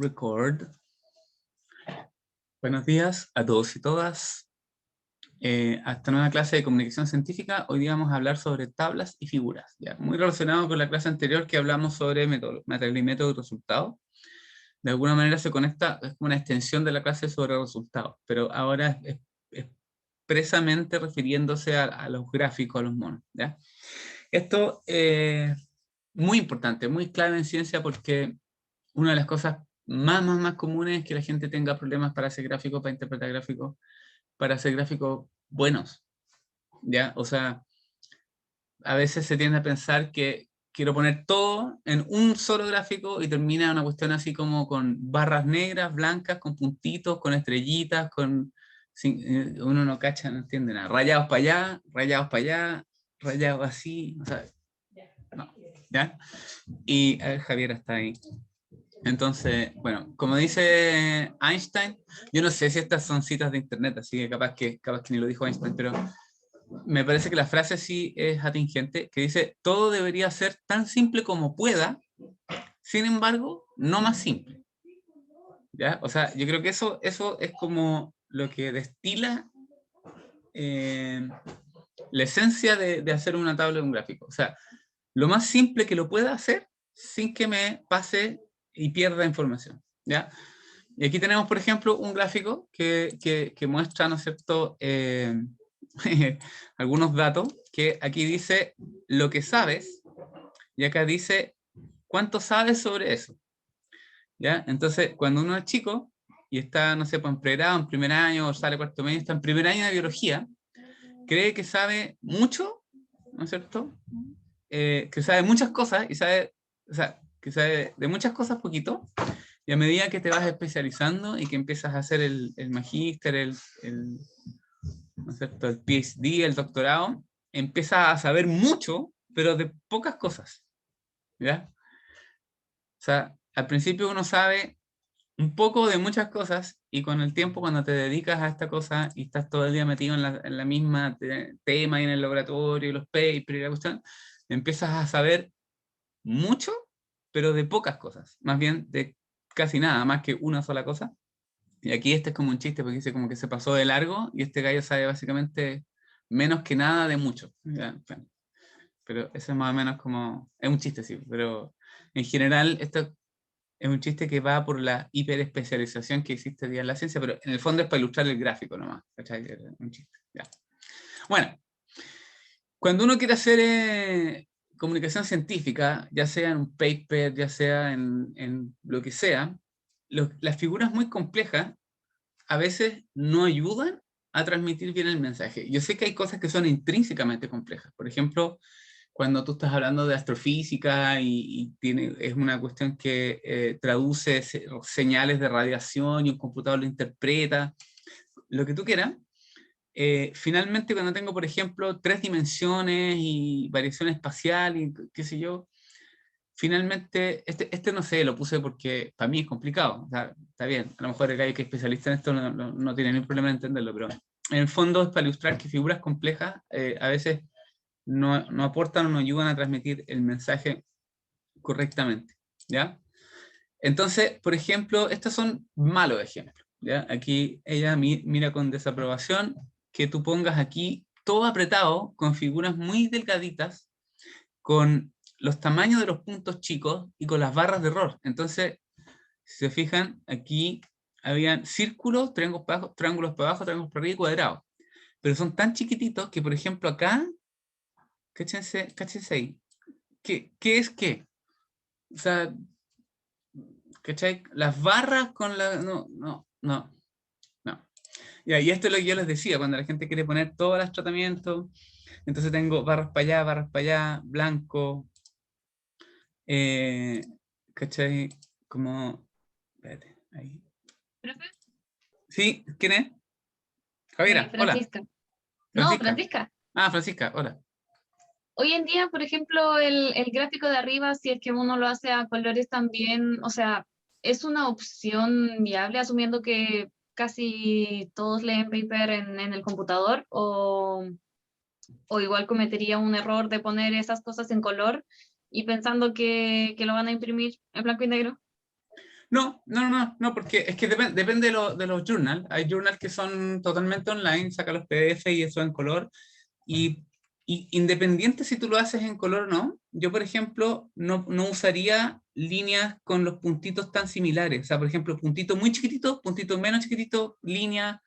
Record. Buenos días a todos y todas. A esta nueva clase de comunicación científica, hoy día vamos a hablar sobre tablas y figuras. ¿Ya? Muy relacionado con la clase anterior que hablamos sobre material y método y resultados. De alguna manera se conecta, es como una extensión de la clase sobre resultados, pero ahora es expresamente refiriéndose a los gráficos, a los monos. ¿Ya? Esto es muy importante, muy clave en ciencia porque una de las cosas más comunes es que la gente tenga problemas para hacer gráficos, para interpretar gráficos, para hacer gráficos buenos, ¿ya? O sea, a veces se tiende a pensar que quiero poner todo en un solo gráfico y termina una cuestión así como con barras negras, blancas, con puntitos, con estrellitas, uno no cacha, no entiende nada. Rayados para allá, rayados para allá, rayados así, o sea, no, ¿ya? Y Javier está ahí. Entonces, bueno, como dice Einstein, yo no sé si estas son citas de internet, así que capaz que ni lo dijo Einstein, pero me parece que la frase sí es atingente, que dice, todo debería ser tan simple como pueda, sin embargo, no más simple. ¿Ya? O sea, yo creo que eso es como lo que destila la esencia de hacer una tabla de un gráfico. O sea, lo más simple que lo pueda hacer sin que me pase y pierda información. ¿Ya? Y aquí tenemos, por ejemplo, un gráfico que muestra, ¿no es cierto?, algunos datos, que aquí dice lo que sabes, y acá dice cuánto sabes sobre eso. ¿Ya? Entonces, cuando uno es chico, y está, no sé, pues en pregrado, en primer año, o sale cuarto medio, está en primer año de biología, cree que sabe mucho, ¿no es cierto?, que sabe muchas cosas, y sabe, o sea, que sabe de muchas cosas poquito, y a medida que te vas especializando y que empiezas a hacer el magíster, ¿no es cierto?, el PhD, el doctorado, empiezas a saber mucho, pero de pocas cosas. ¿Ya? O sea, al principio uno sabe un poco de muchas cosas y con el tiempo cuando te dedicas a esta cosa y estás todo el día metido en la misma tema y en el laboratorio y los papers y la cuestión, empiezas a saber mucho, pero de pocas cosas. Más bien de casi nada, más que una sola cosa. Y aquí este es como un chiste, porque dice como que se pasó de largo y este gallo sabe básicamente menos que nada de mucho. ¿Ya? Bueno, pero eso es más o menos como... Es un chiste, sí, pero en general esto es un chiste que va por la hiperespecialización que existe hoy día en la ciencia, pero en el fondo es para ilustrar el gráfico nomás. ¿Cachai? Es un chiste. Ya. Bueno, cuando uno quiere hacer comunicación científica, ya sea en un paper, ya sea en lo que sea, las figuras muy complejas a veces no ayudan a transmitir bien el mensaje. Yo sé que hay cosas que son intrínsecamente complejas. Por ejemplo, cuando tú estás hablando de astrofísica y es una cuestión que traduce señales de radiación y un computador lo interpreta, lo que tú quieras. Finalmente, cuando tengo, por ejemplo, 3 dimensiones y variación espacial y qué sé yo, finalmente, este no sé, lo puse porque para mí es complicado. O sea, está bien, a lo mejor el gallo que es especialista en esto no tiene ningún problema en entenderlo, pero en el fondo es para ilustrar que figuras complejas a veces no aportan o no ayudan a transmitir el mensaje correctamente. ¿Ya? Entonces, por ejemplo, estos son malos ejemplos. ¿Ya? Aquí ella mira con desaprobación que tú pongas aquí todo apretado, con figuras muy delgaditas, con los tamaños de los puntos chicos y con las barras de error. Entonces, si se fijan, aquí habían círculos, triángulos para abajo, triángulos para arriba y cuadrados. Pero son tan chiquititos que, por ejemplo, acá, cáchense ahí. ¿Qué es qué? O sea, ¿cachai? Las barras con la... No. Ya, y esto es lo que yo les decía, cuando la gente quiere poner todos los tratamientos, entonces tengo barras para allá, blanco, eh, ¿cachai? Como... Espérate, ahí. ¿Profe? Sí, ¿quién es? Javiera, hola. Francisca. No, Francisca. Francisca. Ah, Francisca, hola. Hoy en día, por ejemplo, el gráfico de arriba, si es que uno lo hace a colores también, o sea, es una opción viable, asumiendo que casi todos leen paper en el computador, o igual cometería un error de poner esas cosas en color y pensando que lo van a imprimir en blanco y negro. No, porque es que depende de los journals. Hay journals que son totalmente online, saca los PDF y eso en color. Y, y independiente si tú lo haces en color o no, yo, por ejemplo, no usaría líneas con los puntitos tan similares. O sea, por ejemplo, puntito muy chiquitito, puntito menos chiquitito, línea,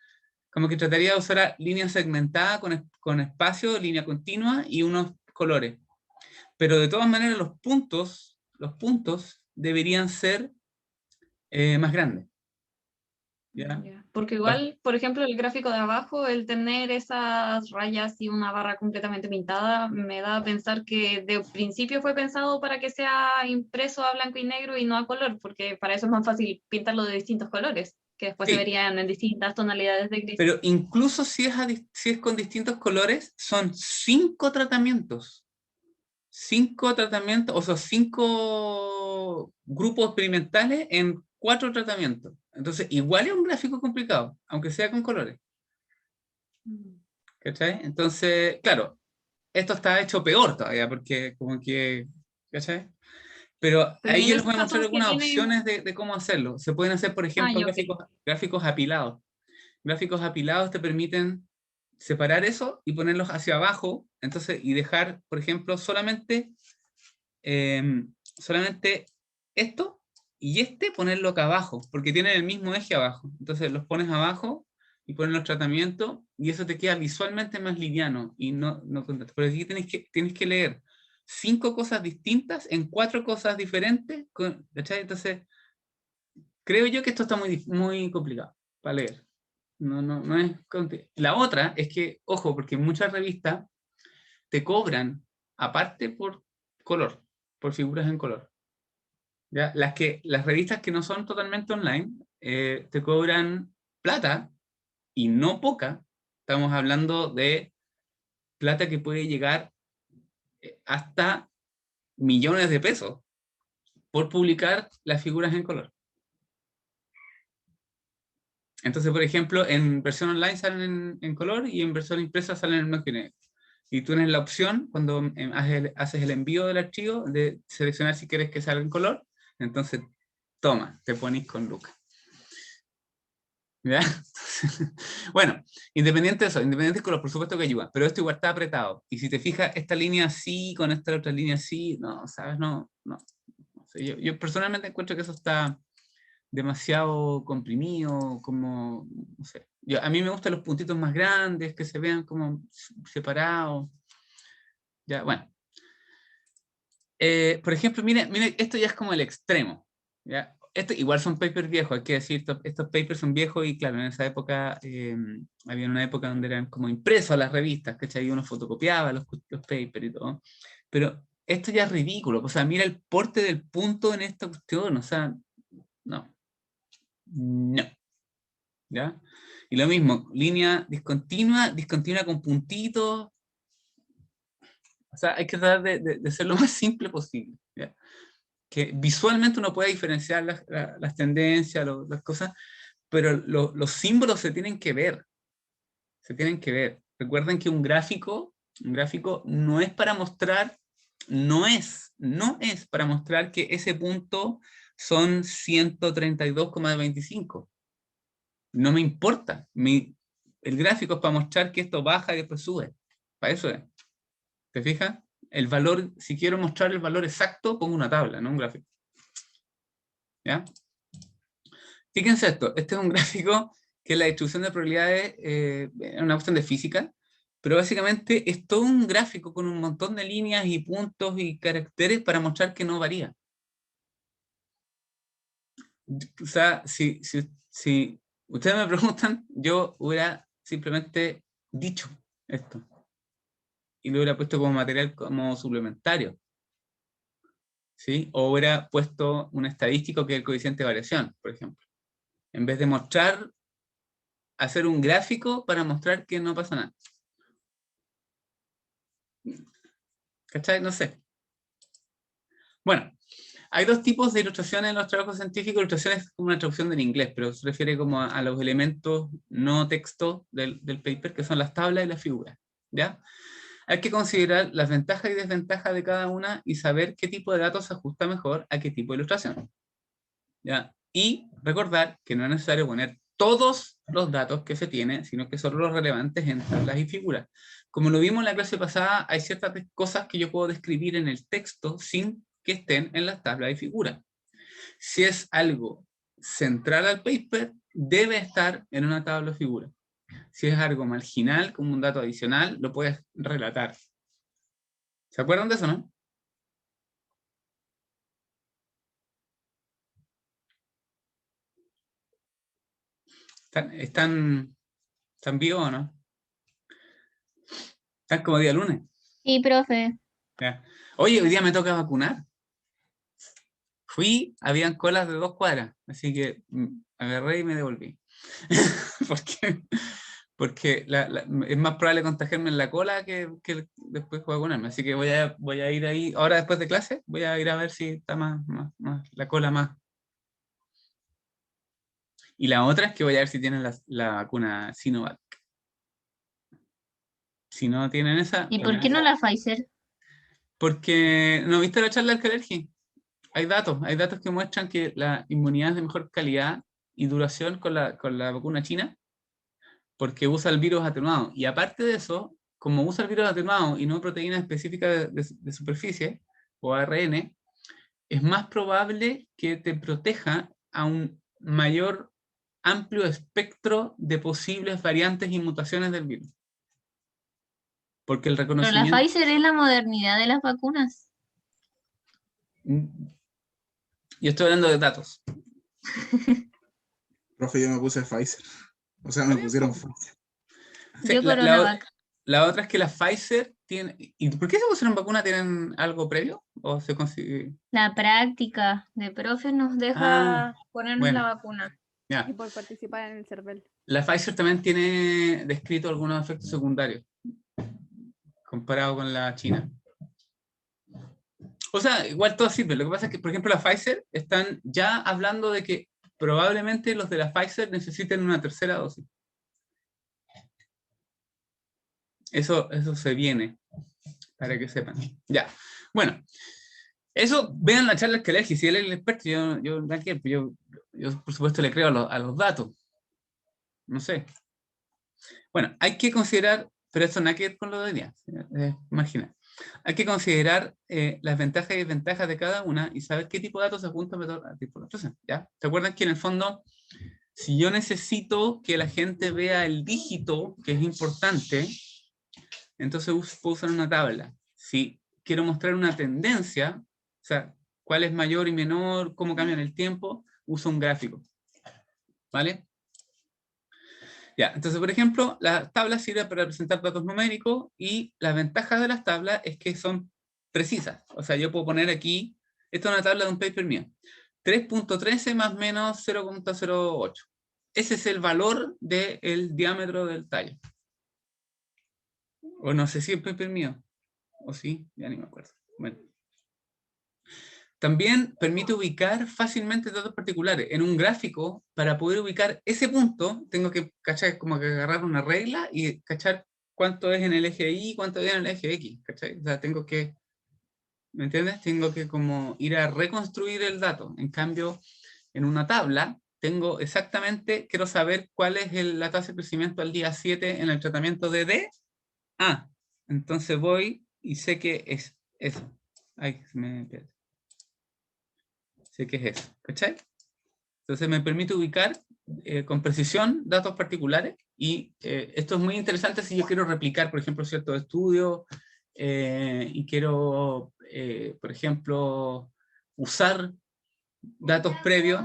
como que trataría de usar línea segmentada con espacio, línea continua y unos colores. Pero de todas maneras los puntos deberían ser más grandes. ¿Ya? Ya. Porque Bas- igual, por ejemplo, el gráfico de abajo, el tener esas rayas y una barra completamente pintada, me da a pensar que de principio fue pensado para que sea impreso a blanco y negro y no a color, porque para eso es más fácil pintarlo de distintos colores, que después se Sí, verían en distintas tonalidades de gris. pero incluso si es con distintos colores, son 5 tratamientos. 5 tratamientos, o sea, 5 grupos experimentales en 4 tratamientos. Entonces, igual es un gráfico complicado, aunque sea con colores. Mm. ¿Cachai? Entonces, claro, esto está hecho peor todavía, porque como que, ¿cachai? Pero Pero ahí en yo les ese voy a caso mostrar es que algunas tiene... opciones de cómo hacerlo. Se pueden hacer, por Ah, ejemplo, ya, ok. gráficos apilados. Gráficos apilados te permiten separar eso y ponerlos hacia abajo, entonces, y dejar, por ejemplo, solamente esto y este ponerlo acá abajo, porque tienen el mismo eje abajo. Entonces los pones abajo y pones los tratamientos y eso te queda visualmente más liviano y no contento. Pero aquí tienes que leer 5 cosas distintas en 4 cosas diferentes, ¿cachai? Entonces, creo yo que esto está muy complicado para leer. No es... La otra es que, ojo, porque muchas revistas te cobran aparte por color, por figuras en color. ¿Ya? Las revistas que no son totalmente online te cobran plata y no poca. Estamos hablando de plata que puede llegar hasta millones de pesos por publicar las figuras en color. Entonces, por ejemplo, en versión online salen en color y en versión impresa salen en blanco y negro. Y tú tienes la opción, cuando haces el envío del archivo, de seleccionar si quieres que salga en color. Entonces, toma, te pones con Lucas. ¿Ya? Bueno, independiente de eso, independiente de color, por supuesto que ayuda, pero esto igual está apretado. Y si te fijas, esta línea sí, con esta otra línea sí, no, ¿sabes? No sé, yo personalmente encuentro que eso está demasiado comprimido, como, no sé. A mí me gustan los puntitos más grandes, que se vean como separados. Ya, bueno. Por ejemplo, mire, esto ya es como el extremo. ¿Ya? Esto, igual son papers viejos, hay que decir, estos papers son viejos y claro, en esa época, había una época donde eran como impresos las revistas, ¿cachai? Y uno fotocopiaba los papers y todo. Pero esto ya es ridículo, o sea, mira el porte del punto en esta cuestión, o sea, no, no. ¿Ya? Y lo mismo, línea discontinua con puntitos. O sea, hay que tratar de ser lo más simple posible. ¿Ya? Que visualmente uno pueda diferenciar las tendencias, las cosas, pero los símbolos se tienen que ver. Se tienen que ver. Recuerden que un gráfico no es para mostrar, no es para mostrar que ese punto son 132,25. No me importa. El gráfico es para mostrar que esto baja y después sube. Para eso es. ¿Te fijas? El valor, si quiero mostrar el valor exacto, pongo una tabla, no un gráfico. ¿Ya? Fíjense esto. Este es un gráfico que la distribución de probabilidades es una cuestión de física, pero básicamente es todo un gráfico con un montón de líneas y puntos y caracteres para mostrar que no varía. O sea, si ustedes me preguntan, yo hubiera simplemente dicho esto y lo hubiera puesto como material como suplementario, ¿sí? O hubiera puesto un estadístico que es el coeficiente de variación, por ejemplo. En vez de hacer un gráfico para mostrar que no pasa nada. ¿Cachai? No sé. Bueno, hay 2 tipos de ilustraciones en los trabajos científicos. Ilustración es como una traducción del inglés, pero se refiere como a los elementos no texto del paper, que son las tablas y las figuras. ¿Ya? Hay que considerar las ventajas y desventajas de cada una y saber qué tipo de datos se ajusta mejor a qué tipo de ilustración. ¿Ya? Y recordar que no es necesario poner todos los datos que se tienen, sino que solo los relevantes en tablas y figuras. Como lo vimos en la clase pasada, hay ciertas cosas que yo puedo describir en el texto sin que estén en las tablas y figuras. Si es algo central al paper, debe estar en una tabla o figura. Si es algo marginal, como un dato adicional, lo puedes relatar. ¿Se acuerdan de eso, no? ¿Están vivos o no? ¿Están como día lunes? Sí, profe. Ya. Oye, hoy día me toca vacunar. Habían colas de 2 cuadras, así que agarré y me devolví. Porque es más probable contagiarme en la cola que después vacunarme. Así que voy a ir ahí, ahora después de clase, voy a ir a ver si está más la cola más. Y la otra es que voy a ver si tienen la vacuna Sinovac. Si no tienen esa... ¿Y por qué no la Pfizer? Porque, ¿no viste la charla del Kalergi? Hay datos que muestran que la inmunidad es de mejor calidad y duración con la vacuna china, porque usa el virus atenuado. Y aparte de eso, como usa el virus atenuado y no proteína específica de superficie, o ARN, es más probable que te proteja a un mayor amplio espectro de posibles variantes y mutaciones del virus. Porque el Pero reconocimiento... la Pfizer es la modernidad de las vacunas. Yo estoy hablando de datos. Profe, yo me puse Pfizer. O sea, me pusieron Pfizer. Sí, Yo Coronavac. la otra es que la Pfizer tiene... ¿Y por qué se pusieron vacuna? ¿Tienen algo previo? ¿O se consigue? La práctica de profe nos deja ponernos bueno, la vacuna. ya. Y por participar en el CERVEL. La Pfizer también tiene descrito algunos efectos secundarios comparado con la China. O sea, igual todo sirve. Lo que pasa es que, por ejemplo, la Pfizer están ya hablando de que probablemente los de la Pfizer necesiten una tercera dosis. Eso se viene, para que sepan. Ya. Bueno, eso, vean la charla que elegí. Si él es el experto, yo por supuesto le creo a los datos. No sé. Bueno, hay que considerar, pero esto nada que ver con lo de hoy día. Imagina. Hay que considerar las ventajas y desventajas de cada una y saber qué tipo de datos se juntan a tipo de datos. ¿Ya? ¿Se acuerdan que en el fondo, si yo necesito que la gente vea el dígito, que es importante, entonces puedo usar una tabla? Si quiero mostrar una tendencia, o sea, cuál es mayor y menor, cómo cambia en el tiempo, uso un gráfico. ¿Vale? Ya, entonces, por ejemplo, las tablas sirven para representar datos numéricos y las ventajas de las tablas es que son precisas. O sea, yo puedo poner aquí, esta es una tabla de un paper mío, 3.13 más menos 0.08. Ese es el valor del diámetro del tallo. O no sé si es paper mío. O sí, ya ni me acuerdo. Bueno. También permite ubicar fácilmente datos particulares. En un gráfico, para poder ubicar ese punto, tengo que cachar, como que agarrar una regla y cachar cuánto es en el eje Y y cuánto es en el eje X. ¿Cachai? O sea, tengo que, ¿me entiendes? Tengo que como ir a reconstruir el dato. En cambio, en una tabla, tengo exactamente, quiero saber cuál es la tasa de crecimiento al día 7 en el tratamiento de D. Entonces voy y sé que es eso. Ay, me pierdo. Sé que es eso, ¿cachai? Entonces me permite ubicar con precisión datos particulares y esto es muy interesante si yo quiero replicar, por ejemplo, ciertos estudios y quiero, por ejemplo, usar datos previos.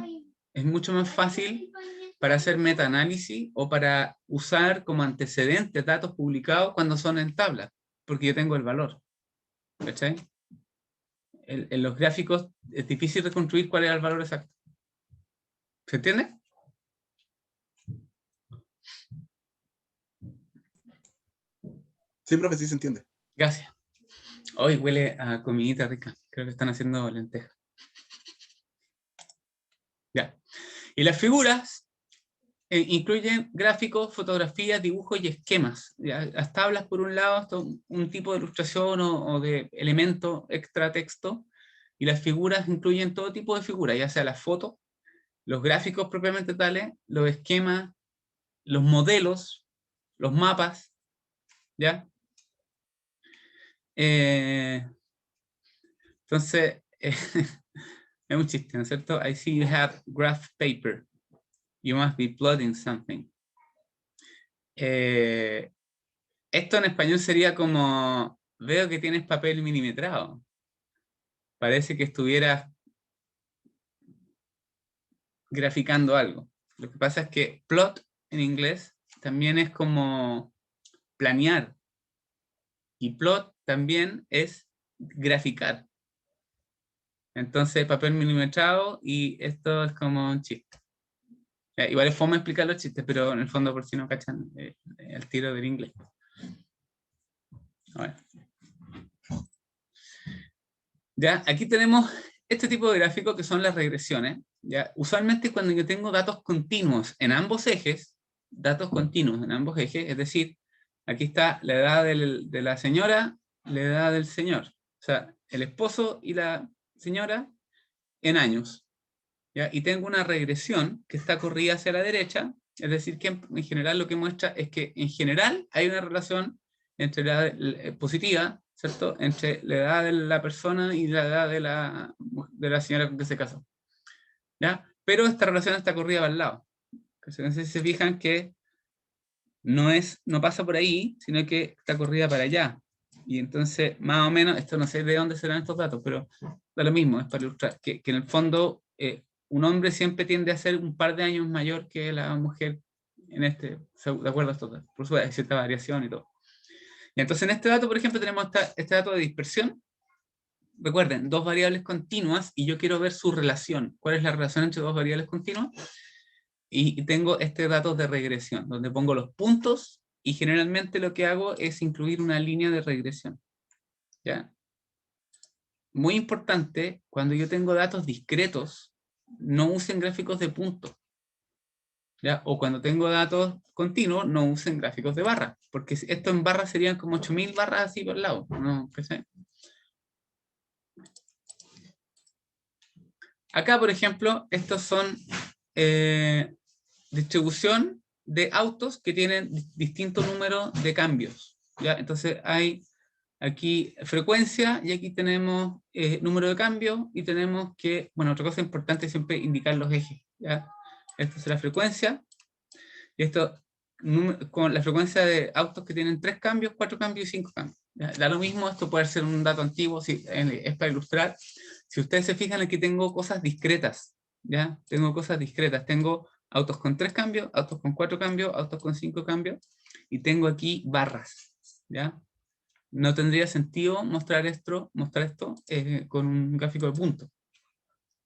Es mucho más fácil para hacer metaanálisis o para usar como antecedentes datos publicados cuando son en tabla, porque yo tengo el valor, ¿cachai? En los gráficos es difícil reconstruir cuál era el valor exacto. ¿Se entiende? Sí, profe, sí se entiende. Gracias. Hoy huele a comidita rica. Creo que están haciendo lentejas. Ya. Y las figuras incluyen gráficos, fotografías, dibujos y esquemas. ¿Ya? Las tablas, por un lado, esto, un tipo de ilustración o de elemento extra texto. Y las figuras incluyen todo tipo de figuras, ya sea la foto, los gráficos propiamente tales, los esquemas, los modelos, los mapas, ¿ya? Entonces, es un chiste, ¿no es cierto? I see you have graph paper. You must be plotting something. Esto en español sería como, veo que tienes papel milimetrado. Parece que estuvieras graficando algo. Lo que pasa es que plot en inglés también es como planear. Y plot también es graficar. Entonces, papel milimetrado y esto es como un chiste. Igual es fome explicar los chistes, pero en el fondo por si no cachan el tiro del inglés. Bueno. Ya, aquí tenemos este tipo de gráficos que son las regresiones. Ya, usualmente cuando yo tengo datos continuos en ambos ejes, es decir, aquí está la edad de la señora, la edad del señor. O sea, el esposo y la señora en años. ¿Ya? Y tengo una regresión que está corrida hacia la derecha, es decir, que en general lo que muestra es que en general hay una relación entre positiva, ¿cierto? Entre la edad de la persona y la edad de la señora con que se casó. ¿Ya? Pero esta relación está corrida para el lado. Entonces se fijan que no pasa por ahí, sino que está corrida para allá. Y entonces, más o menos, esto no sé de dónde serán estos datos, pero da lo mismo, es para ilustrar, que en el fondo un hombre siempre tiende a ser un par de años mayor que la mujer, de acuerdo a estos datos. Por supuesto, hay cierta variación y todo. Y entonces en este dato, por ejemplo, tenemos este dato de dispersión. Recuerden, dos variables continuas y yo quiero ver su relación. ¿Cuál es la relación entre dos variables continuas? Y tengo este dato de regresión, donde pongo los puntos y generalmente lo que hago es incluir una línea de regresión. ¿Ya? Muy importante, cuando yo tengo datos discretos, no usen gráficos de puntos. ¿Ya? O cuando tengo datos continuos, no usen gráficos de barras, porque esto en barras serían como 8000 barras así por lado. ¿No? Acá, por ejemplo, estos son distribución de autos que tienen distinto número de cambios. ¿Ya? Entonces hay aquí frecuencia y aquí tenemos número de cambios y tenemos que, bueno, otra cosa importante es siempre indicar los ejes. ¿Ya? Esta es la frecuencia y esto con la frecuencia de autos que tienen 3 cambios, 4 cambios y 5 cambios. ¿Ya? Da lo mismo, esto puede ser un dato antiguo, es para ilustrar. Si ustedes se fijan, aquí tengo cosas discretas. ¿Ya? Tengo cosas discretas, tengo autos con 3 cambios, autos con 4 cambios, autos con 5 cambios, y tengo aquí barras. ¿Ya? No tendría sentido mostrar esto con un gráfico de puntos.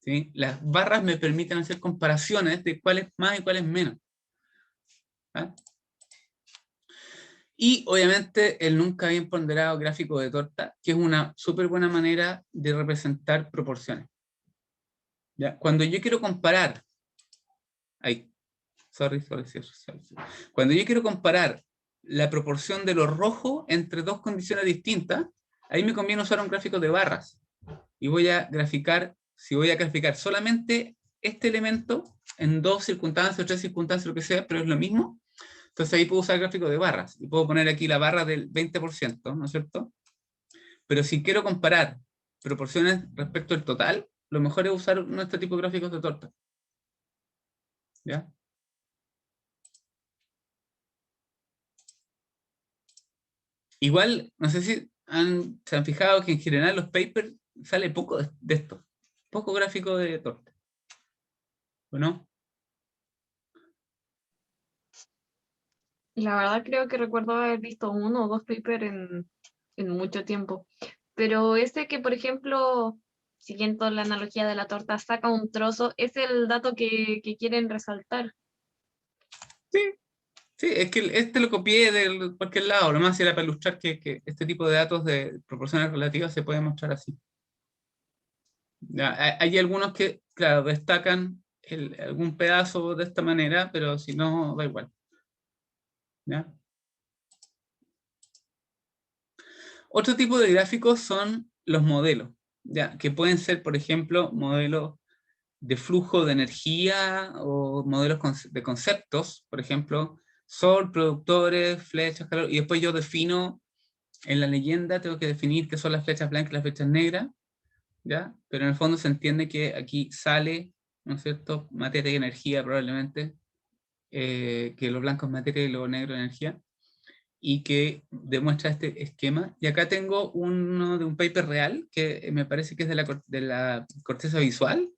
¿Sí? Las barras me permiten hacer comparaciones de cuál es más y cuál es menos. ¿Ah? Y obviamente el nunca bien ponderado gráfico de torta, que es una súper buena manera de representar proporciones. ¿Ya? Cuando yo quiero comparar, cuando yo quiero comparar la proporción de lo rojo entre dos condiciones distintas, ahí me conviene usar un gráfico de barras. Y voy a graficar, si voy a graficar solamente este elemento en 2 circunstancias o 3 circunstancias, lo que sea, pero es lo mismo, entonces ahí puedo usar el gráfico de barras. Y puedo poner aquí la barra del 20%, ¿no es cierto? Pero si quiero comparar proporciones respecto al total, lo mejor es usar este tipo de gráficos de torta. ¿Ya? Igual, no sé si se han fijado que en general los papers sale poco de esto. Poco gráfico de torta. ¿O no? La verdad creo que recuerdo haber visto uno o dos papers en mucho tiempo. Pero ese que, por ejemplo, siguiendo la analogía de la torta, saca un trozo, es el dato que quieren resaltar. Sí, sí, es que este lo copié de cualquier lado. Lo más era para ilustrar que este tipo de datos de proporciones relativas se puede mostrar así. Ya, hay algunos que, claro, destacan algún pedazo de esta manera, pero si no, da igual. ¿Ya? Otro tipo de gráficos son los modelos, ¿ya? Que pueden ser, por ejemplo, modelos de flujo de energía o modelos de conceptos, por ejemplo, sol, productores, flechas, calor, y después yo defino, en la leyenda tengo que definir qué son las flechas blancas y las flechas negras, ¿ya? Pero en el fondo se entiende que aquí sale, ¿no es cierto?, materia y energía probablemente, que lo blanco es materia y lo negro es energía, y que demuestra este esquema. Y acá tengo uno de un paper real, que me parece que es de la corteza visual,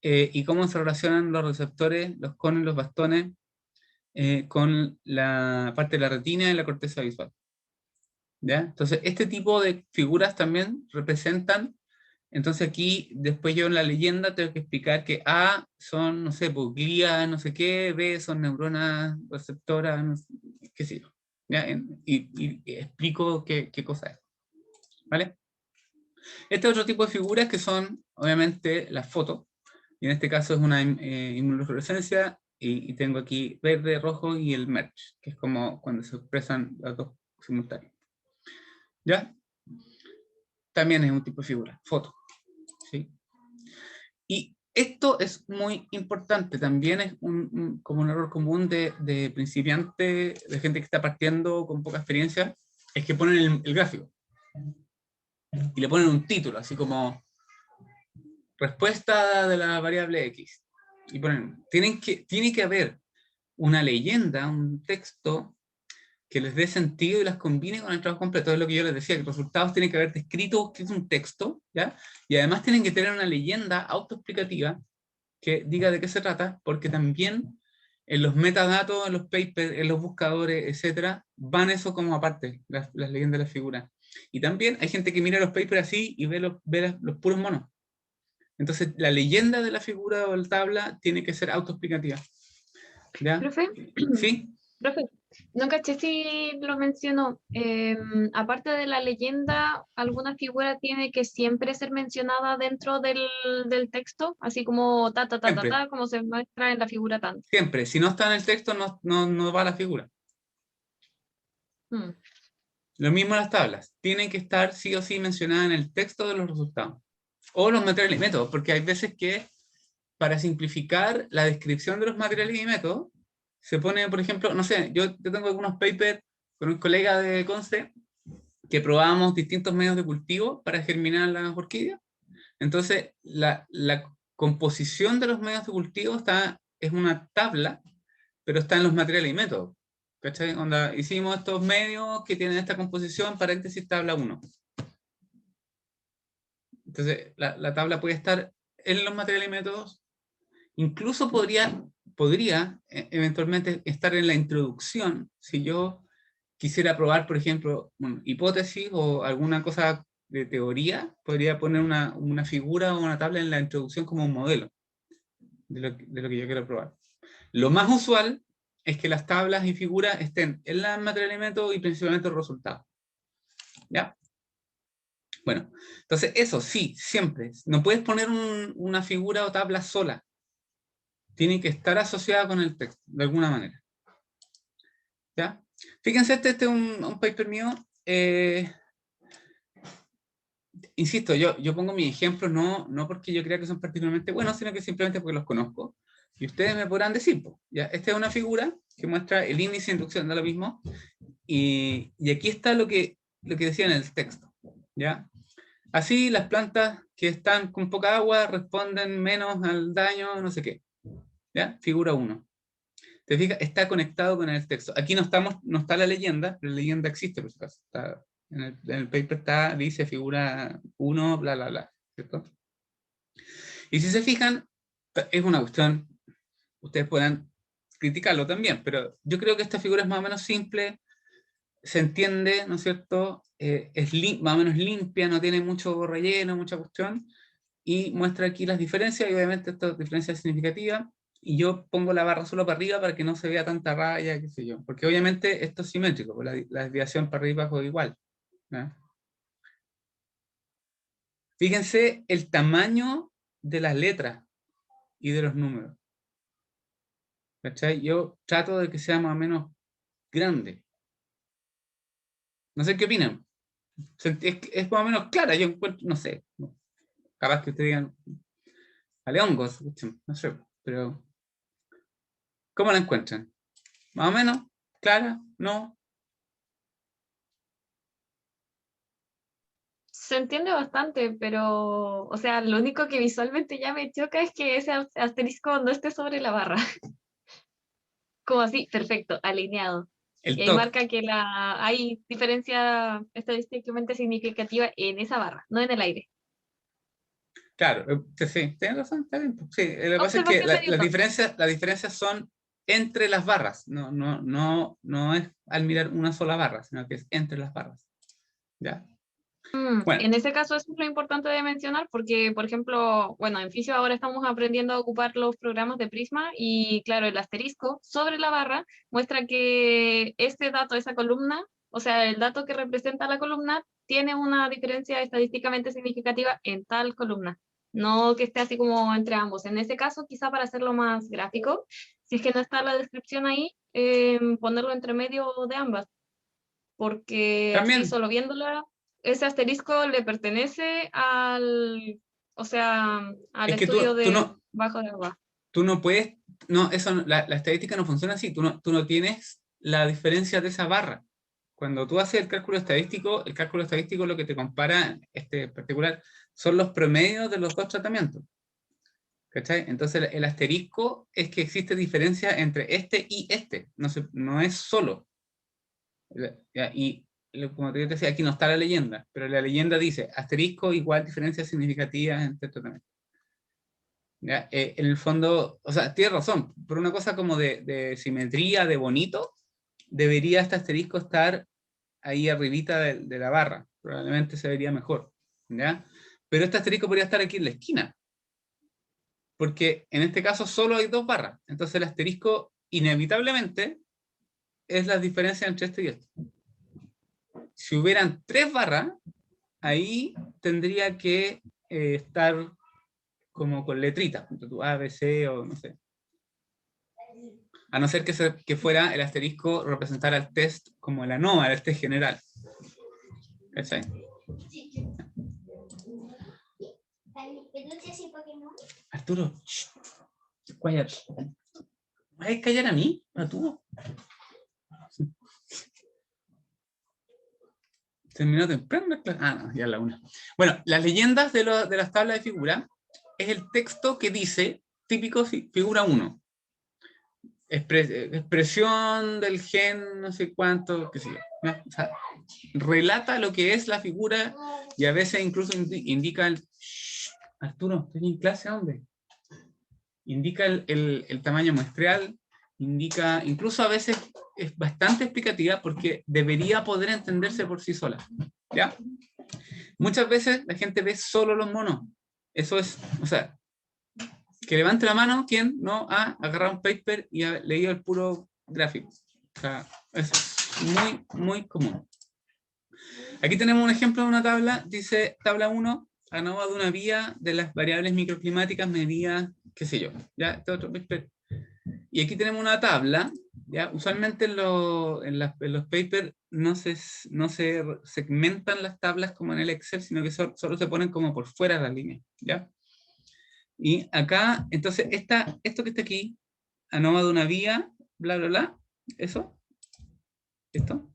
y cómo se relacionan los receptores, los conos y los bastones, con la parte de la retina y la corteza visual. ¿Ya? Entonces, este tipo de figuras también representan. Entonces aquí, después yo en la leyenda tengo que explicar que A son, no sé, pues, glía, no sé qué, B son neuronas receptoras, no sé, qué sé yo. ¿Ya? Y explico qué cosa es. ¿Vale? Este otro tipo de figuras que son, obviamente, las fotos. Y en este caso es una inmunofluorescencia, y tengo aquí verde, rojo y el merge, que es como cuando se expresan los dos simultáneos. ¿Ya? También es un tipo de figura, foto. ¿Sí? Y esto es muy importante, también es como un error común de principiante, de gente que está partiendo con poca experiencia, es que ponen el gráfico y le ponen un título, así como respuesta de la variable X. Y ponen, tiene que haber una leyenda, un texto que les dé sentido y las combine con el trabajo completo. Es lo que yo les decía, que los resultados tienen que haber escrito un texto, ¿ya? Y además tienen que tener una leyenda autoexplicativa que diga de qué se trata, porque también en los metadatos, en los papers, en los buscadores, etcétera, van eso como aparte, las leyendas de las figuras. Y también hay gente que mira los papers así y ve los puros monos. Entonces, la leyenda de la figura o la tabla tiene que ser autoexplicativa. ¿Ya? Profe, ¿Sí? profe, no caché si lo mencionó. Aparte de la leyenda, ¿alguna figura tiene que siempre ser mencionada dentro del texto? Así como Siempre, como se muestra en la figura tan. siempre. Si no está en el texto, no va a la figura. Hmm. Lo mismo las tablas. Tienen que estar sí o sí mencionadas en el texto de los resultados. O los materiales y métodos, porque hay veces que para simplificar la descripción de los materiales y métodos, se pone, por ejemplo, no sé, yo tengo algunos papers con un colega de Conce que probábamos distintos medios de cultivo para germinar las orquídeas. Entonces, la composición de los medios de cultivo es una tabla, pero está en los materiales y métodos. ¿Cachai? Onda, hicimos estos medios que tienen esta composición, paréntesis, tabla 1. Entonces, la tabla puede estar en los materiales y métodos. Incluso podría eventualmente estar en la introducción, si yo quisiera probar, por ejemplo, hipótesis o alguna cosa de teoría, podría poner una figura o una tabla en la introducción como un modelo de lo que yo quiero probar. Lo más usual es que las tablas y figuras estén en la material y método y principalmente los resultados. ¿Ya? Bueno, entonces eso sí, siempre. No puedes poner una figura o tabla sola. Tiene que estar asociada con el texto, de alguna manera. ¿Ya? Fíjense, este es un paper mío. Insisto, yo pongo mis ejemplos no porque yo crea que son particularmente buenos, sino que simplemente porque los conozco. Y ustedes me podrán decir, ¿ya? Esta es una figura que muestra el índice de inducción, da lo mismo. Y aquí está lo que decía en el texto. ¿Ya? Así las plantas que están con poca agua responden menos al daño, no sé qué. ¿Ya? Figura 1. ¿Te fijas? Está conectado con el texto. Aquí no está la leyenda, pero la leyenda existe, por supuesto. En el paper dice figura 1, bla, bla, bla. ¿Cierto? Y si se fijan, es una cuestión, ustedes puedan criticarlo también, pero yo creo que esta figura es más o menos simple, se entiende, ¿no es cierto? Es más o menos limpia, no tiene mucho relleno, mucha cuestión, y muestra aquí las diferencias, y obviamente estas diferencias significativas, y yo pongo la barra solo para arriba para que no se vea tanta raya, qué sé yo, porque obviamente esto es simétrico, pues la desviación para arriba y abajo es igual. ¿No? Fíjense el tamaño de las letras y de los números. ¿Cachai? Yo trato de que sea más o menos grande. No sé qué opinan. Es más o menos clara, yo encuentro, no sé, capaz que ustedes digan, hongos, no sé, pero ¿cómo la encuentran? ¿Más o menos? ¿Clara? ¿No? Se entiende bastante, pero, o sea, lo único que visualmente ya me choca es que ese asterisco no esté sobre la barra. Como así, perfecto, alineado. El Y ahí top. marca que hay diferencia estadísticamente significativa en esa barra, no en el aire. Claro, sí, tienes razón, está bien. Sí, lo que pasa es que Observación medio tonta. las diferencias son entre las barras, no es al mirar una sola barra, sino que es entre las barras. ¿Ya? Bueno, En ese caso eso es lo importante de mencionar porque, por ejemplo, bueno, en Fisio ahora estamos aprendiendo a ocupar los programas de Prisma y claro, el asterisco sobre la barra muestra que este dato, esa columna, o sea, el dato que representa la columna tiene una diferencia estadísticamente significativa en tal columna, no que esté así como entre ambos. En ese caso, quizá para hacerlo más gráfico, si es que no está la descripción ahí, ponerlo entre medio de ambas porque así también, solo viéndola, ese asterisco le pertenece o sea, al es que estudio de bajo de agua. tú no puedes, la estadística no funciona así, tú no tienes la diferencia de esa barra. Cuando tú haces el cálculo estadístico lo que te compara, este particular, son los promedios de los dos tratamientos. ¿Cachai? Entonces el asterisco es que existe diferencia entre este y este, no es solo. ¿Ya? Y como te decía, aquí no está la leyenda, pero la leyenda dice asterisco igual diferencias significativas entre tratamientos. ¿Ya? En el fondo, o sea, tienes razón, por una cosa como de simetría, de bonito, debería este asterisco estar ahí arribita de la barra, probablemente se vería mejor. ¿Ya? Pero este asterisco podría estar aquí en la esquina, porque en este caso solo hay dos barras, entonces el asterisco inevitablemente es la diferencia entre este y este. Si hubieran tres barras, ahí tendría que estar como con letritas, A, B, C o no sé. A no ser que fuera el asterisco representara el test como la NOVA, el test general. ¿Cachai? Arturo, shh, quiet. ¿Me vas a callar a mí, Arturo? Terminó temprano la clase. Ah, no, ya es la una. Bueno, las leyendas de las tablas de figura es el texto que dice, típico figura 1. Expresión del gen, no sé cuánto, qué sé yo. ¿No? O sea, relata lo que es la figura y a veces incluso indica el... Shh, Arturo, estoy en clase, hombre. Indica el tamaño muestreal, indica, incluso a veces es bastante explicativa porque debería poder entenderse por sí sola. ¿Ya? Muchas veces la gente ve solo los monos. Eso es, o sea, que levante la mano quien no ha agarrado un paper y ha leído el puro gráfico. O sea, eso es muy, muy común. Aquí tenemos un ejemplo de una tabla, dice tabla 1, ANOVA de una vía de las variables microclimáticas medidas, qué sé yo. ¿Ya? Este otro paper. Y aquí tenemos una tabla, ¿ya? Usualmente en los papers no se segmentan las tablas como en el Excel, sino que solo se ponen como por fuera de las líneas, ¿ya? Y acá, entonces, esto que está aquí, ANOVA de una vía, bla, bla, bla, eso, esto,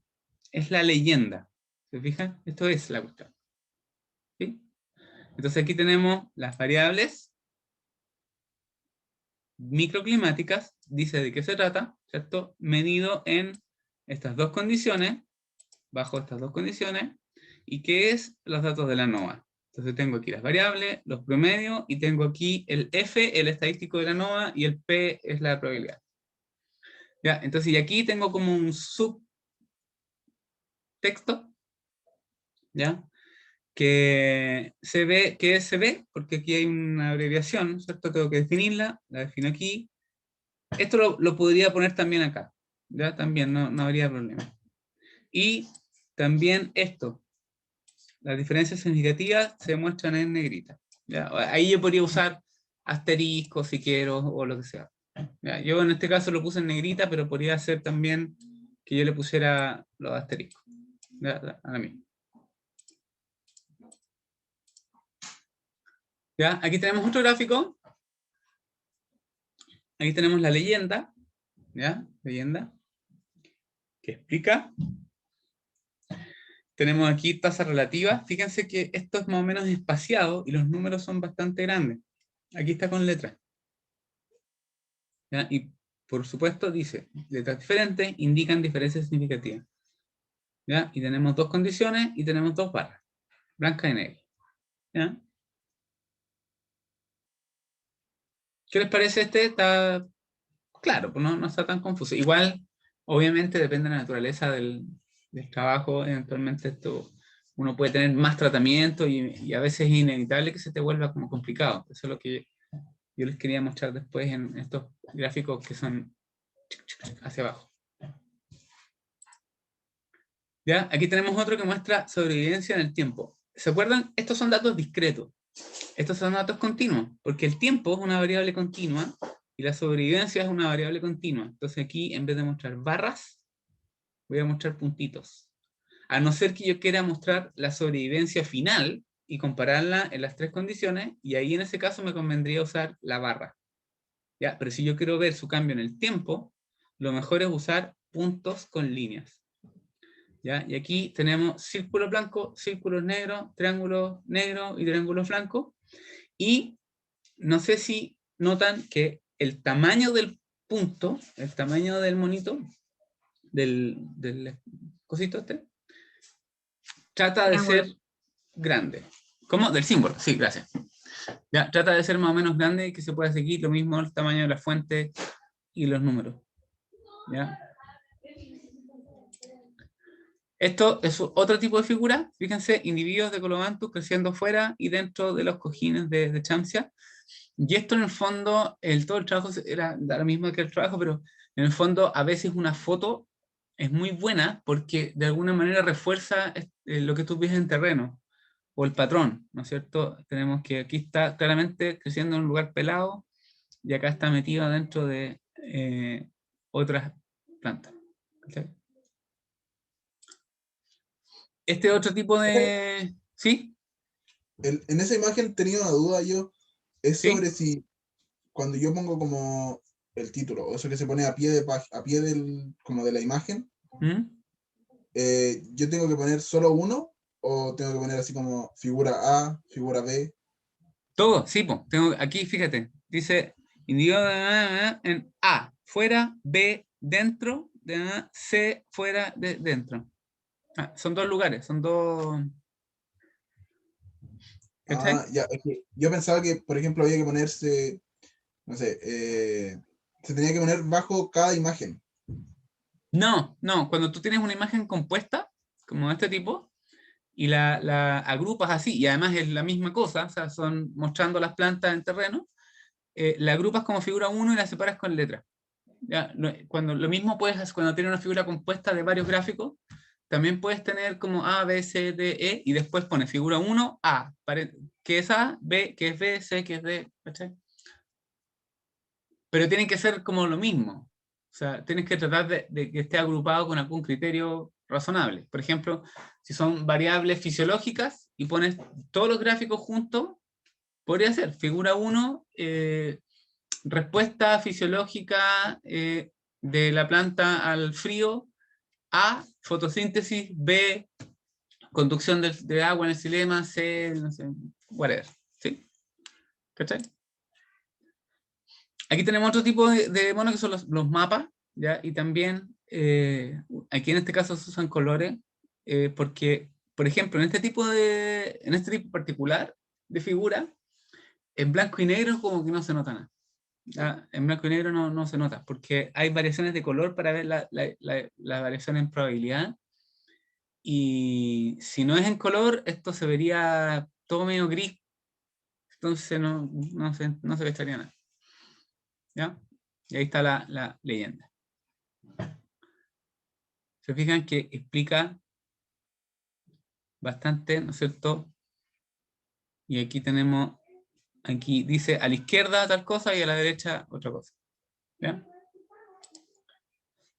es la leyenda. ¿Se fijan? Esto es la cuestión. ¿Sí? Entonces aquí tenemos las variables microclimáticas, dice de qué se trata, ¿cierto? Medido en estas dos condiciones, bajo estas dos condiciones, y qué es los datos de la ANOVA. Entonces tengo aquí las variables, los promedios, y tengo aquí el F, el estadístico de la ANOVA, y el P es la probabilidad. ¿Ya? Entonces, y aquí tengo como un subtexto, ¿ya? Que se ve, porque aquí hay una abreviación, ¿cierto? Tengo que definirla, la defino aquí. Esto lo podría poner también acá, ¿ya? También, no habría problema. Y también esto, las diferencias significativas se muestran en negrita. ¿Ya? Ahí yo podría usar asterisco si quiero, o lo que sea. ¿Ya? Yo en este caso lo puse en negrita, pero podría ser también que yo le pusiera los asteriscos. ¿Ya? A mí. ¿Ya? Aquí tenemos otro gráfico Ahí tenemos la leyenda, ¿ya? Leyenda, que explica. Tenemos aquí tasa relativa. Fíjense que esto es más o menos espaciado y los números son bastante grandes. Aquí está con letras. ¿Ya? Y por supuesto dice, letras diferentes indican diferencias significativas. ¿Ya? Y tenemos dos condiciones y tenemos dos barras, blanca y negra. ¿Ya? ¿Qué les parece este? Está claro, pues no está tan confuso. Igual, obviamente depende de la naturaleza del trabajo, eventualmente esto, uno puede tener más tratamiento y a veces es inevitable que se te vuelva como complicado. Eso es lo que yo les quería mostrar después en estos gráficos que son hacia abajo. ¿Ya? Aquí tenemos otro que muestra sobrevivencia en el tiempo. ¿Se acuerdan? Estos son datos discretos. Estos son datos continuos, porque el tiempo es una variable continua y la sobrevivencia es una variable continua. Entonces aquí, en vez de mostrar barras, voy a mostrar puntitos. A no ser que yo quiera mostrar la sobrevivencia final y compararla en las tres condiciones, y ahí en ese caso me convendría usar la barra. ¿Ya? Pero si yo quiero ver su cambio en el tiempo, lo mejor es usar puntos con líneas. ¿Ya? Y aquí tenemos círculos blancos, círculos negros, triángulos negros y triángulos blancos. Y no sé si notan que el tamaño del punto, el tamaño del monito, del cosito este, trata de ser grande. ¿Cómo? Del símbolo, sí, gracias. Ya, trata de ser más o menos grande y que se pueda seguir lo mismo el tamaño de la fuente y los números. ¿Ya? Esto es otro tipo de figura. Fíjense, individuos de Colobantus creciendo fuera y dentro de los cojines de Champsia. Y esto en el fondo, todo el trabajo era lo mismo que el trabajo, pero en el fondo a veces una foto es muy buena porque de alguna manera refuerza lo que tú ves en terreno, o el patrón, ¿no es cierto? Tenemos que aquí está claramente creciendo en un lugar pelado y acá está metido dentro de otras plantas. ¿Okay? Este otro tipo de... ¿Sí? En esa imagen tenía una duda yo, es ¿Sí? sobre si cuando yo pongo como el título, o eso que se pone a pie a pie como de la imagen, ¿Mm? yo tengo que poner solo uno o tengo que poner así como figura A, figura B. Todo, sí, po. Tengo, aquí fíjate, dice individuo en A, fuera, B, dentro, C, fuera, dentro. Ah, son dos lugares, son dos... Ah, ¿Cachai? ya, es que yo pensaba que, por ejemplo, había que ponerse, no sé, se tenía que poner bajo cada imagen. No, cuando tú tienes una imagen compuesta, como de este tipo, y la agrupas así, y además es la misma cosa, o sea, son mostrando las plantas en terreno, la agrupas como figura 1 y la separas con letra. Ya, cuando, lo mismo puedes hacer cuando tienes una figura compuesta de varios gráficos, también puedes tener como A, B, C, D, E, y después pones figura 1, A, que es A, B, que es B, C, que es D, ¿cachai? Pero tienen que ser como lo mismo. O sea, tienes que tratar de que esté agrupado con algún criterio razonable. Por ejemplo, si son variables fisiológicas y pones todos los gráficos juntos, podría ser figura 1, respuesta fisiológica de la planta al frío, A, fotosíntesis, B, conducción de agua en el xilema, C, no sé, whatever. ¿Sí? ¿Cachai? Aquí tenemos otro tipo de monos que son los mapas, ¿ya? Y también, aquí en este caso se usan colores, porque, por ejemplo, en este tipo particular de figura, en blanco y negro como que no se nota nada. ¿Ya? En blanco y negro no se nota, porque hay variaciones de color para ver la variación en probabilidad. Y si no es en color, esto se vería todo medio gris, entonces no se vería nada. ¿Ya? Y ahí está la leyenda. Se fijan que explica bastante, ¿no es cierto? Y aquí tenemos, aquí dice a la izquierda tal cosa y a la derecha otra cosa. ¿Ya?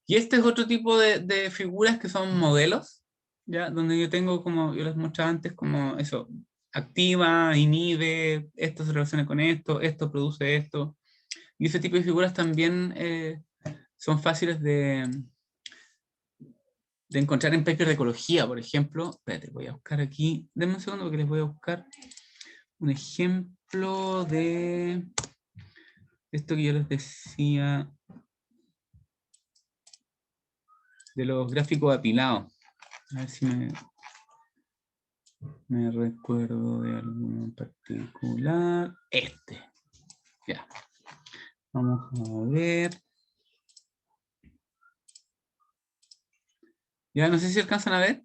Y este es otro tipo de figuras que son modelos, ¿ya? Donde yo tengo, como yo les mostraba antes, como eso, activa, inhibe, esto se relaciona con esto produce esto. Y ese tipo de figuras también son fáciles de encontrar en papers de ecología, por ejemplo. Espérate, voy a buscar aquí. Denme un segundo porque les voy a buscar un ejemplo de esto que yo les decía de los gráficos apilados. A ver si me recuerdo de alguno en particular. Este. Ya. Vamos a ver. Ya no sé si alcanzan a ver.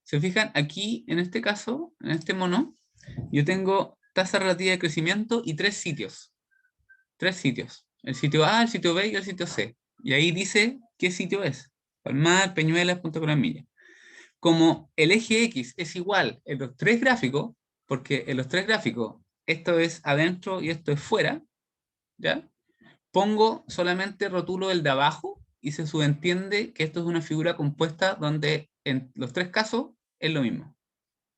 Se fijan, aquí, en este caso, en este mono, yo tengo tasa relativa de crecimiento y 3 sitios. 3 sitios. El sitio A, el sitio B y el sitio C. Y ahí dice qué sitio es. Palmar, Peñuelas, Punta Coramilla. Como el eje X es igual en los 3 gráficos, porque en los 3 gráficos esto es adentro y esto es fuera, ¿ya? Pongo solamente rotulo el de abajo y se subentiende que esto es una figura compuesta donde en los 3 casos es lo mismo.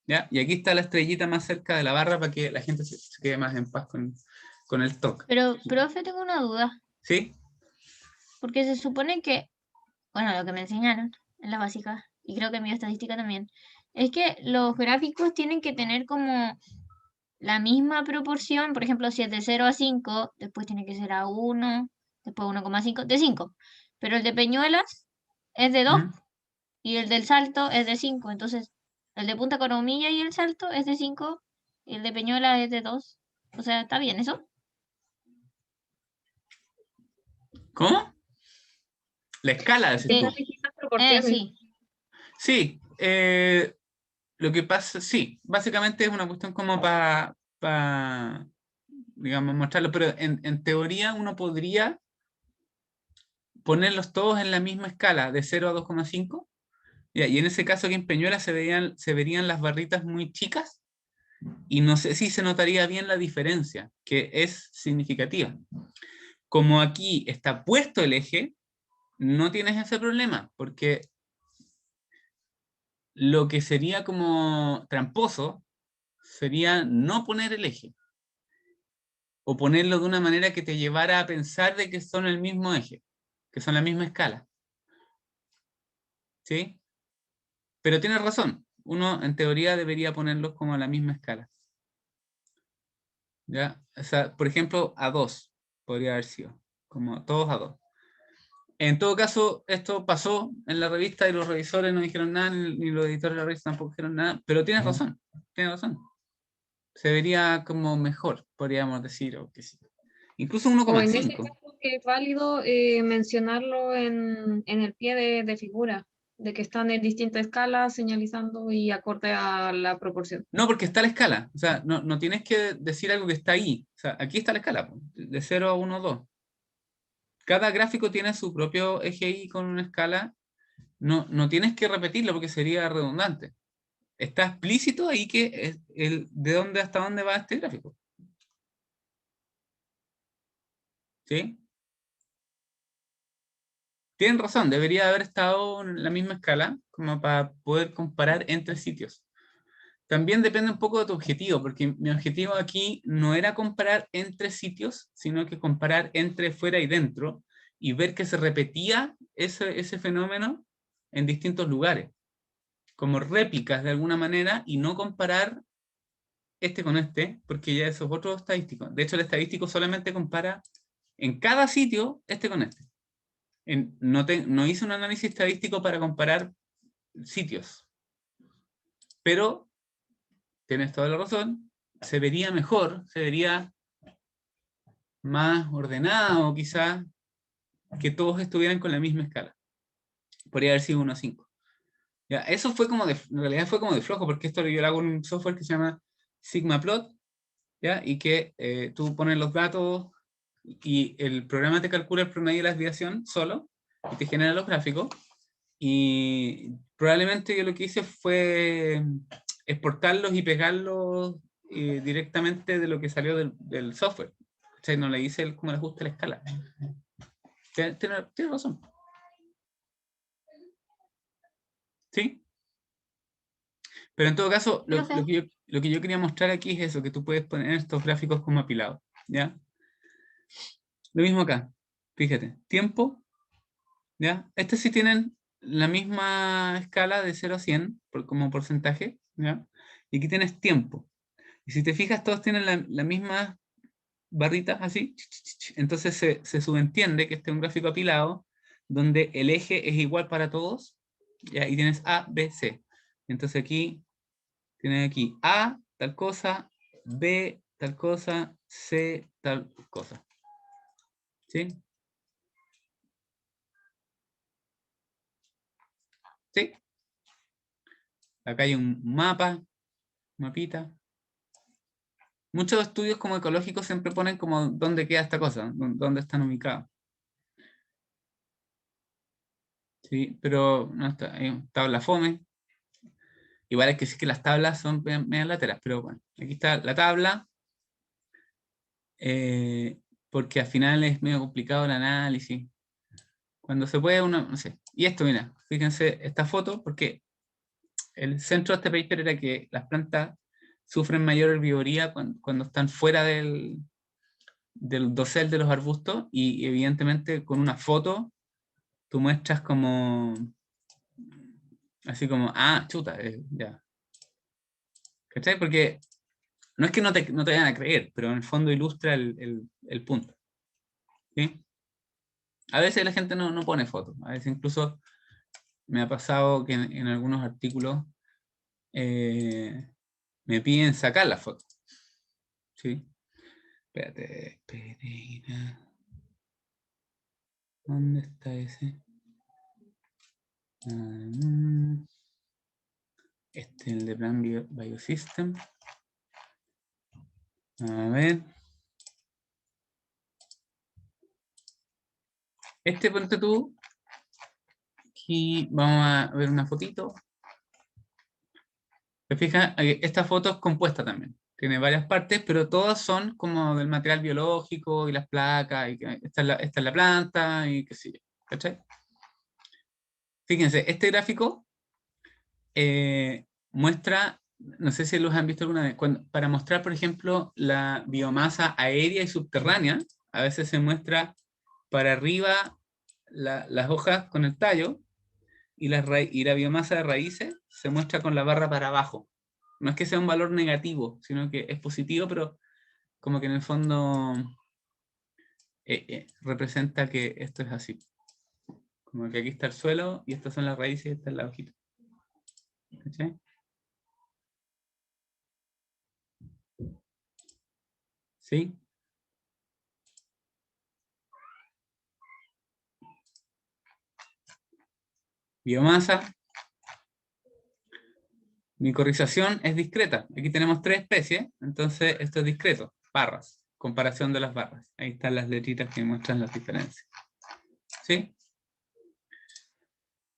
¿Ya? Y aquí está la estrellita más cerca de la barra para que la gente se quede más en paz con el TOC. Pero, profe, tengo una duda, ¿Sí? porque se supone que, bueno, lo que me enseñaron en la básica, y creo que en bioestadística también, es que los gráficos tienen que tener como la misma proporción, por ejemplo, si es de 0 a 5, después tiene que ser a 1, después 1,5, de 5. Pero el de Peñuelas es de 2 ¿Mm? y el del Salto es de 5. Entonces, el de Punta Coronilla y el Salto es de 5 y el de Peñuelas es de 2. O sea, ¿está bien eso? ¿Cómo? La escala, decís Son tú. las distintas proporciones. Sí. Sí, lo que pasa, sí, básicamente es una cuestión como para, digamos, mostrarlo, pero en teoría uno podría ponerlos todos en la misma escala, de 0 a 2,5, y en ese caso aquí en Peñuela se verían las barritas muy chicas, y no sé si se notaría bien la diferencia, que es significativa. Como aquí está puesto el eje, no tienes ese problema, porque lo que sería como tramposo sería no poner el eje, o ponerlo de una manera que te llevara a pensar de que son el mismo eje, que son la misma escala. ¿Sí? Pero tienes razón, uno en teoría debería ponerlos como a la misma escala. ¿Ya? O sea, por ejemplo, a 2 podría haber sido, como todos a 2. En todo caso, esto pasó en la revista y los revisores no dijeron nada, ni los editores de la revista tampoco dijeron nada, pero tienes razón, tienes razón. Se vería como mejor, podríamos decir, o que sí. Incluso O en ese 1,5. caso que es válido mencionarlo en el pie de figura, de que están en distintas escalas, señalizando y acorde a la proporción. No, porque está la escala. O sea, no tienes que decir algo que está ahí. O sea, aquí está la escala, de 0 a 1, 2. Cada gráfico tiene su propio eje Y con una escala. No tienes que repetirlo porque sería redundante. Está explícito ahí que es de dónde hasta dónde va este gráfico. ¿Sí? Tienen razón, debería haber estado en la misma escala como para poder comparar entre sitios. También depende un poco de tu objetivo, porque mi objetivo aquí no era comparar entre sitios, sino que comparar entre fuera y dentro y ver que se repetía ese fenómeno en distintos lugares, como réplicas de alguna manera, y no comparar este con este, porque ya eso es otro estadístico. De hecho, el estadístico solamente compara en cada sitio este con este. No hice un análisis estadístico para comparar sitios, pero tienes toda la razón, se vería mejor, se vería más ordenado quizás, que todos estuvieran con la misma escala. Podría haber sido 1 a 5. Ya, eso fue como en realidad fue como de flojo, porque esto yo lo hago en un software que se llama SigmaPlot, ¿ya? Y que tú pones los datos y el programa te calcula el promedio de la desviación solo y te genera los gráficos. Y probablemente yo lo que hice fue exportarlos y pegarlos directamente de lo que salió del software. O sea, no le hice como el ajuste a la escala. Tienes razón. ¿Sí? Pero en todo caso, Profe. lo que yo quería mostrar aquí es eso, que tú puedes poner estos gráficos como apilados, ¿ya? Lo mismo acá. Fíjate, tiempo, ¿ya? Estos sí tienen la misma escala de 0 a 100 como porcentaje, ¿ya? Y aquí tienes tiempo. Y si te fijas, todos tienen la misma barrita, así. Entonces se subentiende que este es un gráfico apilado, donde el eje es igual para todos, ¿ya? Y tienes A, B, C. Entonces aquí, tienes aquí A, tal cosa, B, tal cosa, C, tal cosa. ¿Sí? ¿Sí? Acá hay un mapita. Muchos estudios como ecológicos siempre ponen como dónde queda esta cosa, dónde están ubicados. Sí, pero no está, hay tabla fome. Igual es que sí que las tablas son medio lateras, pero bueno, aquí está la tabla, porque al final es medio complicado el análisis. Cuando se puede uno, no sé. Y esto, mira, fíjense esta foto, porque el centro de este paper era que las plantas sufren mayor herbivoría cuando están fuera del dosel de los arbustos, y evidentemente con una foto tú muestras como, así como, chuta, ya. ¿Cachai? Porque no es que no te vayan a creer, pero en el fondo ilustra el punto. ¿Sí? A veces la gente no pone fotos, a veces incluso me ha pasado que en algunos artículos me piden sacar la foto. ¿Sí? Espérate, Pereira. ¿Dónde está ese? Este es el de Plan Biosystem. A ver. Este, ponte tú. Aquí vamos a ver una fotito. ¿Te fijas? Esta foto es compuesta también. Tiene varias partes, pero todas son como del material biológico y las placas. Y que esta es la planta y qué sé yo. ¿Cachai? Fíjense, este gráfico muestra, no sé si los han visto alguna vez, para mostrar, por ejemplo, la biomasa aérea y subterránea, a veces se muestra para arriba las hojas con el tallo, y la biomasa de raíces se muestra con la barra para abajo. No es que sea un valor negativo, sino que es positivo, pero como que en el fondo representa que esto es así. Como que aquí está el suelo, y estas son las raíces, y esta es la hojita. ¿Sí? ¿Sí? Biomasa. Micorización es discreta. Aquí tenemos 3 especies, entonces esto es discreto. Barras, comparación de las barras. Ahí están las letritas que muestran las diferencias. ¿Sí?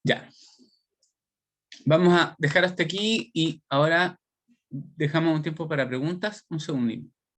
Ya. Vamos a dejar hasta aquí y ahora dejamos un tiempo para preguntas. Un segundín.